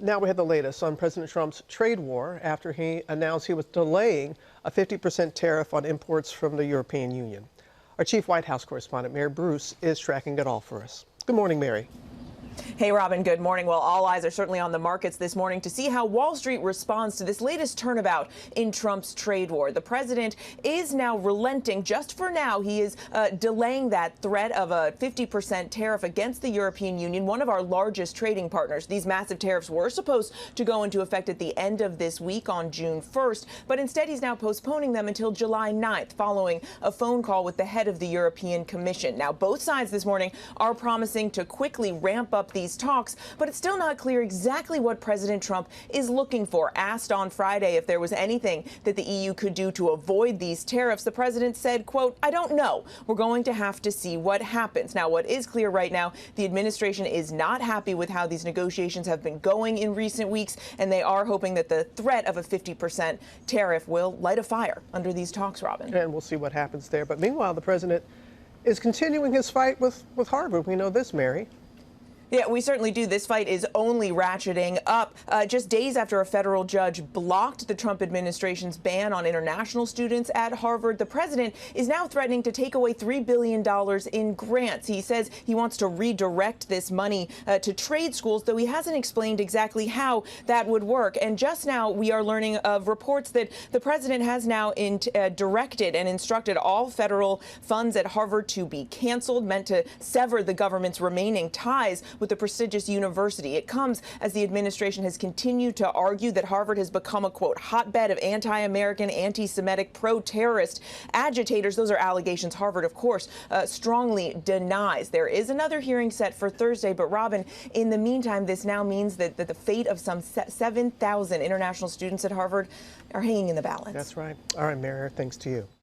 Now we have the latest on President Trump's trade war after he announced he was delaying a 50% tariff on imports from the European Union. Our chief White House correspondent, Mary Bruce, is tracking it all for us. Good morning, Mary. Hey, Robin, good morning. Well, all eyes are certainly on the markets this morning to see how Wall Street responds to this latest turnabout in Trump's trade war. The president is now relenting. Just for now, he is delaying that threat of a 50% tariff against the European Union, one of our largest trading partners. These massive tariffs were supposed to go into effect at the end of this week on June 1st, but instead he's now postponing them until July 9th, following a phone call with the head of the European Commission. Now, both sides this morning are promising to quickly ramp up these talks, but it's still not clear exactly what President Trump is looking for. Asked on Friday if there was anything that the EU could do to avoid these tariffs, the president said, quote, "I don't know. We're going to have to see what happens." Now, what is clear right now, the administration is not happy with how these negotiations have been going in recent weeks, and they are hoping that the threat of a 50% tariff will light a fire under these talks, Robin. And we'll see what happens there. But meanwhile, the president is continuing his fight with Harvard. We know this, Mary. Yeah, we certainly do. This fight is only ratcheting up. Just days after a federal judge blocked the Trump administration's ban on international students at Harvard, the president is now threatening to take away $3 billion in grants. He says he wants to redirect this money to trade schools, though he hasn't explained exactly how that would work. And just now we are learning of reports that the president has now directed and instructed all federal funds at Harvard to be canceled, meant to sever the government's remaining ties with the prestigious university. It comes as the administration has continued to argue that Harvard has become a, quote, hotbed of anti-American, anti-Semitic, pro-terrorist agitators. Those are allegations Harvard, of course, strongly denies. There is another hearing set for Thursday, but Robin, in the meantime, this now means that the fate of some 7,000 international students at Harvard are hanging in the balance. That's right. All right, Mary, thanks to you.